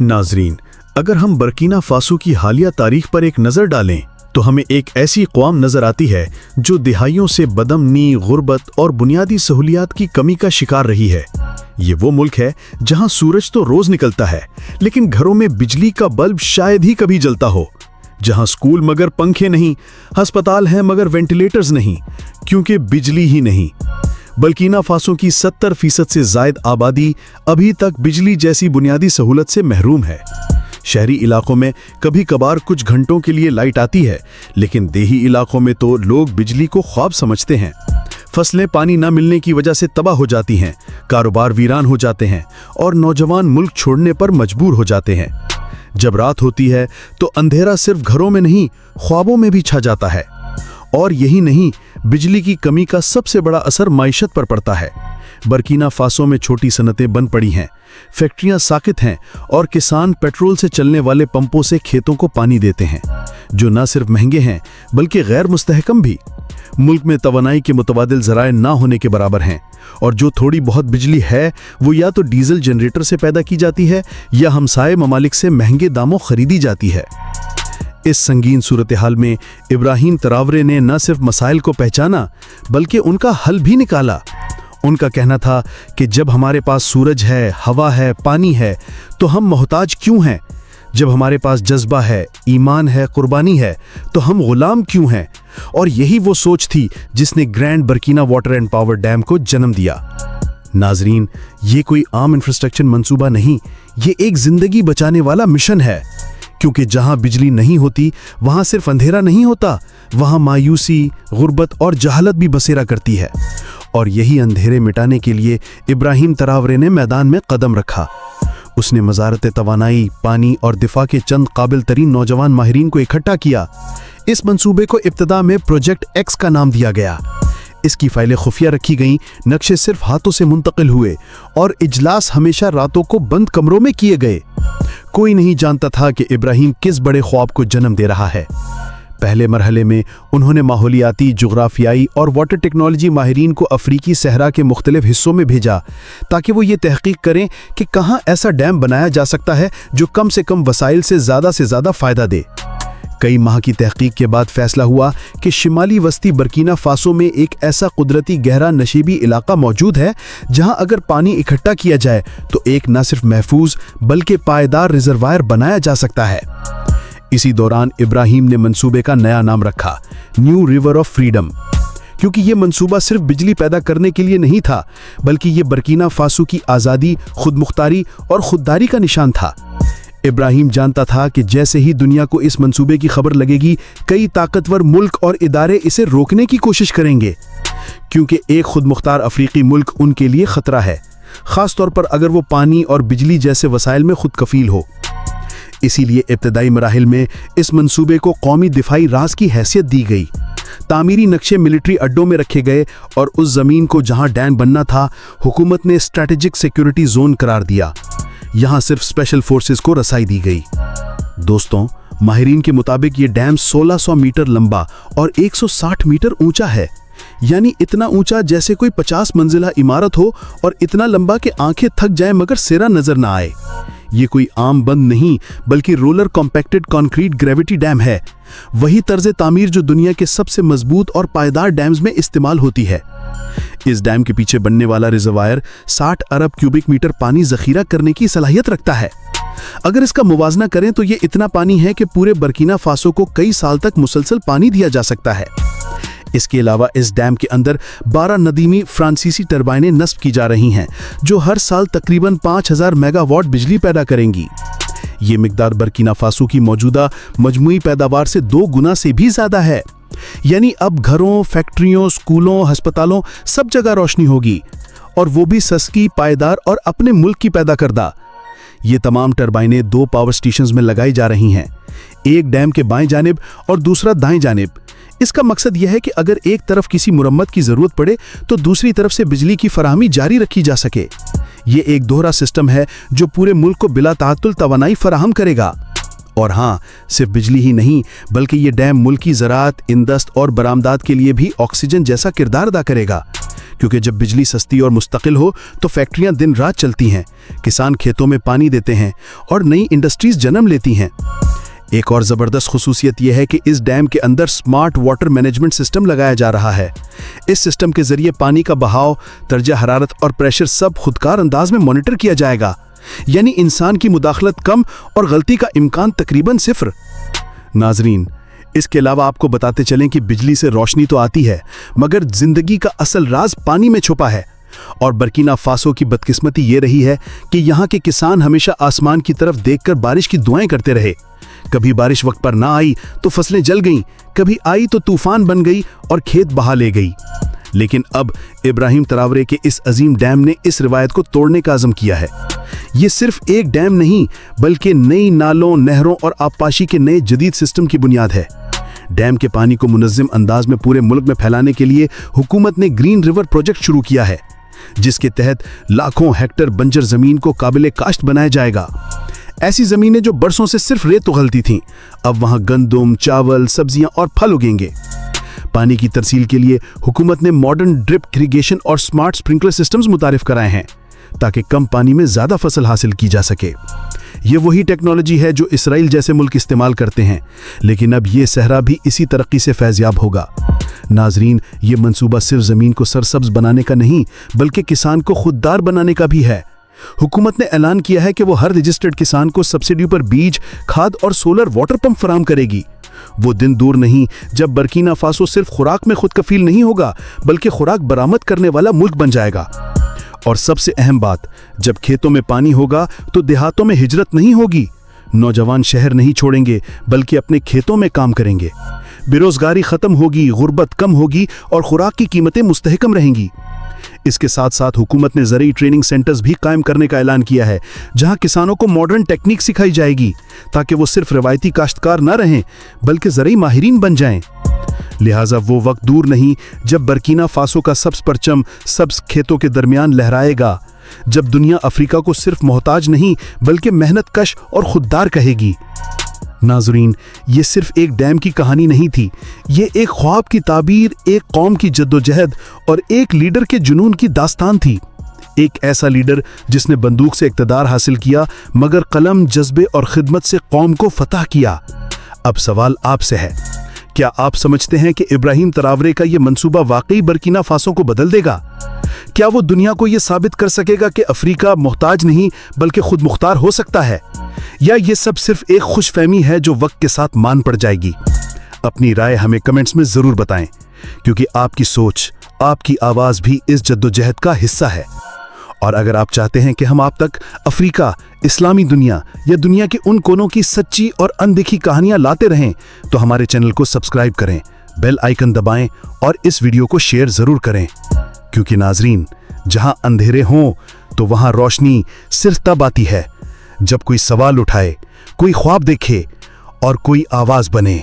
नाजरीन, अगर हम बर्किना फासो की हालिया तारीख पर एक नज़र डालें तो हमें एक ऐसी कौम नज़र आती है जो दिहाइयों से बदअमनी, गुर्बत और बुनियादी सहूलियात की कमी का शिकार रही है। ये वो मुल्क है जहां सूरज तो रोज निकलता है, लेकिन घरों में बिजली का बल्ब शायद ही कभी जलता हो, जहां स्कूल मगर पंखे नहीं, अस्पताल हैं मगर वेंटिलेटर्स नहीं, क्योंकि बिजली ही नहीं। बर्किना फासो की 70% से जायद आबादी अभी तक बिजली जैसी बुनियादी सहूलत से महरूम है। शहरी इलाकों में कभी कभार कुछ घंटों के लिए लाइट आती है, लेकिन देही इलाकों में तो लोग बिजली को ख्वाब समझते हैं। फसलें पानी न मिलने की वजह से तबाह हो जाती हैं, कारोबार वीरान हो जाते हैं और नौजवान मुल्क छोड़ने पर मजबूर हो जाते हैं। जब रात होती है तो अंधेरा सिर्फ घरों में नहीं, ख्वाबों में भी छा जाता है। और यही नहीं, बिजली की कमी का सबसे बड़ा असर माइशत पर पड़ता है। बर्किना फासो में छोटी सनतें बंद पड़ी हैं, फैक्ट्रियां साकित हैं और किसान पेट्रोल से चलने वाले पंपों से खेतों को पानी देते हैं, जो न सिर्फ महंगे हैं बल्कि गैर मुस्तहकम भी। मुल्क में तवानाई के मुतबादिल ज़राए ना होने के बराबर हैं, और जो थोड़ी बहुत बिजली है वो या तो डीजल जनरेटर से पैदा की जाती है या हमसाये ममालिक से महंगे दामों खरीदी जाती है। इस संगीन सूरत हाल में इब्राहिम तरावरे ने न सिर्फ मसाइल को पहचाना बल्कि उनका हल भी निकाला। उनका कहना था कि जब हमारे पास सूरज है, हवा है, पानी है, तो हम मोहताज क्यों हैं? जब हमारे पास जज्बा है, ईमान है, कुर्बानी है, तो हम गुलाम क्यों हैं? और यही वो सोच थी जिसने grand Burkina water and power dam को जन्म दिया। नाजरीन, ये कोई आम इंफ्रास्ट्रक्चर मंसूबा नहीं, ये एक जिंदगी बचाने वाला मिशन है। क्योंकि जहां बिजली नहीं होती वहां सिर्फ अंधेरा नहीं होता, वहां मायूसी, गुर्बत और जहालत भी बसेरा करती है। और यही अंधेरे मिटाने के लिए इब्राहिम तरावरे ने मैदान में कदम रखा। उसने वजारत तवानाई, पानी और दिफा के चंद काबिल तरीन नौजवान माहिरीन को इकट्ठा किया। इस मंसूबे को इब्तिदा में प्रोजेक्ट एक्स का नाम दिया गया। इसकी फाइलें खुफिया रखी गईं, नक्शे सिर्फ हाथों से मुंतकिल हुए और इजलास हमेशा रातों को बंद कमरों में किए गए। कोई नहीं जानता था कि इब्राहिम किस बड़े ख्वाब को जन्म दे रहा है। पहले मरहले में उन्होंने माहौलियाती, जुग्राफियाई और वाटर टेक्नोलॉजी माहिरीन को अफ्रीकी सहरा के मुख्तलिफ हिस्सों में भेजा, ताकि वो ये तहकीक करें कि कहाँ ऐसा डैम बनाया जा सकता है जो कम से कम वसाइल से ज़्यादा फ़ायदा दे। कई माह की तहकीक के बाद फैसला हुआ कि शिमाली वस्ती बर्किना फासो में एक ऐसा कुदरती गहरा नशीबी इलाका मौजूद है जहां अगर पानी इकट्ठा किया जाए तो एक न सिर्फ महफूज बल्कि पायदार रिजर्वायर बनाया जा सकता है। इसी दौरान इब्राहिम ने मंसूबे का नया नाम रखा, न्यू रिवर ऑफ फ्रीडम, क्योंकि ये मंसूबा सिर्फ बिजली पैदा करने के लिए नहीं था, बल्कि ये बर्किना फासो की आज़ादी, खुदमुख्तारी और खुददारी का निशान था। इब्राहिम जानता था कि जैसे ही दुनिया को इस मंसूबे की खबर लगेगी, कई ताकतवर मुल्क और इदारे इसे रोकने की कोशिश करेंगे, क्योंकि एक खुदमुख्तार अफ्रीकी मुल्क उनके लिए खतरा है, खास तौर पर अगर वो पानी और बिजली जैसे वसाइल में खुद कफील हो। इसीलिए इब्तदाई मराहिल में इस मंसूबे को कौमी दिफाई राज की हैसियत दी गई। तामीरी नक्शे मिलिट्री अड्डों में रखे गए और उस जमीन को जहां डैम बनना था, हुकूमत ने स्ट्रैटेजिक सिक्योरिटी जोन करार दिया। यहां सिर्फ स्पेशल फोर्सेस को रसाई दी गई। दोस्तों, माहिरीन के मुताबिक ये डैम 1600 मीटर लंबा और 160 मीटर ऊंचा है, यानी इतना ऊंचा जैसे कोई 50 मंजिला इमारत हो, और इतना लंबा कि आंखें थक जाएं मगर सिरा नजर ना आए। ये कोई आम बंद नहीं बल्कि roller compacted concrete gravity dam है, वही तर्ज तामीर जो दुनिया के सबसे मजबूत और पायदार डैम्स में इस्तेमाल होती है। इस डैम के पीछे बनने वाला रिजर्वायर 60 अरब क्यूबिक मीटर पानी जखीरा करने की सलाहियत रखता है। अगर इसका मुवाजना करें तो ये इतना पानी है कि पूरे बर्किना फासो को कई साल तक मुसलसल पानी दिया जा सकता है। इसके अलावा इस डैम के अंदर 12 नदीमी फ्रांसीसी टरबाइनें नस्ब की जा रही हैं, जो हर साल तकरीबन 5000 मेगावाट बिजली पैदा करेंगी। ये मिकदार बर्किना फासो की मौजूदा मजमूई पैदावार से 2 गुना से भी ज्यादा है। यानी अब घरों, फैक्ट्रियों, स्कूलों, अस्पतालों सब जगह रोशनी होगी, और वो भी सस्ती, पायदार और अपने मुल्क की पैदा करदा। ये तमाम टरबाइनें 2 पावर स्टेशंस में लगाई जा रही हैं, एक डैम के बाएं जानिब और दूसरा दाएं जानिब। इसका मकसद यह है कि अगर एक तरफ किसी मुरम्मत की जरूरत पड़े तो दूसरी तरफ से बिजली की फराहमी जारी रखी जा सके। ये एक दोहरा सिस्टम है जो पूरे मुल्क को बिला ताअत्तुल तवानाई फराहम करेगा। और हाँ, सिर्फ बिजली ही नहीं बल्कि ये डैम मुल्की ज़राअत, इंदस्त और बरामदात के लिए भी ऑक्सीजन जैसा किरदार अदा करेगा, क्योंकि जब बिजली सस्ती और मुस्तकिल हो तो फैक्ट्रियां दिन रात चलती हैं, किसान खेतों में पानी देते हैं और नई इंडस्ट्रीज जन्म लेती हैं। एक और ज़बरदस्त खुसूसियत यह है कि इस डैम के अंदर स्मार्ट वाटर मैनेजमेंट सिस्टम लगाया जा रहा है। इस सिस्टम के जरिए पानी का बहाव, दर्जा हरारत और प्रेशर सब खुदकार अंदाज में मॉनिटर किया जाएगा, यानी इंसान की मुदाखलत कम और गलती का इम्कान तकरीबन सिफर। नाजरीन, इसके अलावा आपको बताते चलें कि बिजली से रोशनी तो आती है, मगर जिंदगी का असल राज पानी में छुपा है। और बर्किना फासो की बदकिस्मती ये रही है कि यहाँ के किसान हमेशा आसमान की तरफ देखकर बारिश की दुआएं करते रहे। कभी बारिश वक्त पर ना आई तो फसलें जल गईं, कभी आई तो तूफान बन गई और खेत बहा ले गई। लेकिन अब इब्राहिम तरावरे के इस अजीम डैम ने इस रिवायत को तोड़ने का अज़म किया है। ये सिर्फ एक डैम नहीं, बल्कि नई नालों, नहरों और आबपाशी के नए जदीद सिस्टम की बुनियाद है। डैम के पानी को मुनज़्ज़म अंदाज में पूरे मुल्क में फैलाने के लिए हुकूमत ने ग्रीन रिवर प्रोजेक्ट शुरू किया है, जिसके तहत लाखों हेक्टर बंजर ज़मीन को काबिले काश्त बनाया जाएगा। ऐसी ज़मीनें जो बरसों से सिर्फ रेत उगलती थीं, अब वहाँ गंदम, चावल, सब्जियाँ और फल उगेंगे। पानी की तरसील के लिए हुकूमत ने मॉडर्न ड्रिप इरिगेशन और स्मार्ट स्प्रिंकलर सिस्टम्स मुतारिफ कराए हैं, ताकि कम पानी में ज़्यादा फसल हासिल की जा सके। ये वही टेक्नोलॉजी है जो इसराइल जैसे मुल्क इस्तेमाल करते हैं, लेकिन अब ये सहरा भी इसी तरक्की से फैज़याब होगा। नाजरीन, ये मंसूबा सिर्फ ज़मीन को सरसब्ज बनाने का नहीं, बल्कि किसान को खुददार बनाने का भी है। हुकूमत ने ऐलान किया है कि वो हर रजिस्टर्ड किसान को सब्सिडी पर बीज, खाद और सोलर वाटर पंप फराहम करेगी। वो दिन दूर नहीं जब बर्किना फासो सिर्फ खुराक में खुद कफील नहीं होगा, बल्कि खुराक बरामद करने वाला मुल्क बन जाएगा। और सबसे अहम बात, जब खेतों में पानी होगा तो देहातों में हिजरत नहीं होगी। नौजवान शहर नहीं छोड़ेंगे, बल्कि अपने खेतों में काम करेंगे। बेरोजगारी खत्म होगी, गुर्बत कम होगी और खुराक की कीमतें मुस्तहकम रहेंगी। इसके साथ साथ हुकूमत ने ज़रूरी ट्रेनिंग सेंटर्स भी कायम करने का ऐलान किया है, जहां किसानों को मॉडर्न टेक्निक सिखाई जाएगी, ताकि वो सिर्फ रवायती काश्तकार न रहें, बल्कि ज़रूरी माहिरीन बन जाएं। लिहाजा वो वक्त दूर नहीं जब बर्किना फासो का सब्ज परचम सब्ज खेतों के दरमियान लहराएगा, जब दुनिया अफ्रीका को सिर्फ मोहताज नहीं, बल्कि मेहनत कश और खुददार कहेगी। नाजरीन, ये सिर्फ एक डैम की कहानी नहीं थी, ये एक ख्वाब की ताबीर, एक कौम की जद्दोजहद और एक लीडर के जुनून की दास्तान थी। एक ऐसा लीडर जिसने बंदूक से इक़्तिदार हासिल किया, मगर कलम, जज्बे और खिदमत से कौम को फतह किया। अब सवाल आपसे है, क्या आप समझते हैं कि इब्राहिम तरावरे का ये मंसूबा वाकई बर्किना फासो को बदल देगा? क्या वो दुनिया को ये साबित कर सकेगा कि अफ्रीका मोहताज नहीं, बल्कि खुद मुख्तार हो सकता है? या ये सब सिर्फ एक खुशफहमी है जो वक्त के साथ मान पड़ जाएगी? अपनी राय हमें कमेंट्स में ज़रूर बताएं, क्योंकि आपकी सोच, आपकी आवाज़ भी इस जद्दोजहद का हिस्सा है। और अगर आप चाहते हैं कि हम आप तक अफ्रीका, इस्लामी दुनिया या दुनिया के उन कोनों की सच्ची और अनदेखी कहानियां लाते रहें, तो हमारे चैनल को सब्सक्राइब करें, बेल आइकन दबाएं और इस वीडियो को शेयर ज़रूर करें। क्योंकि नाजरीन, जहां अंधेरे हों तो वहां रोशनी सिर्फ तब आती है जब कोई सवाल उठाए, कोई ख्वाब देखे और कोई आवाज़ बने।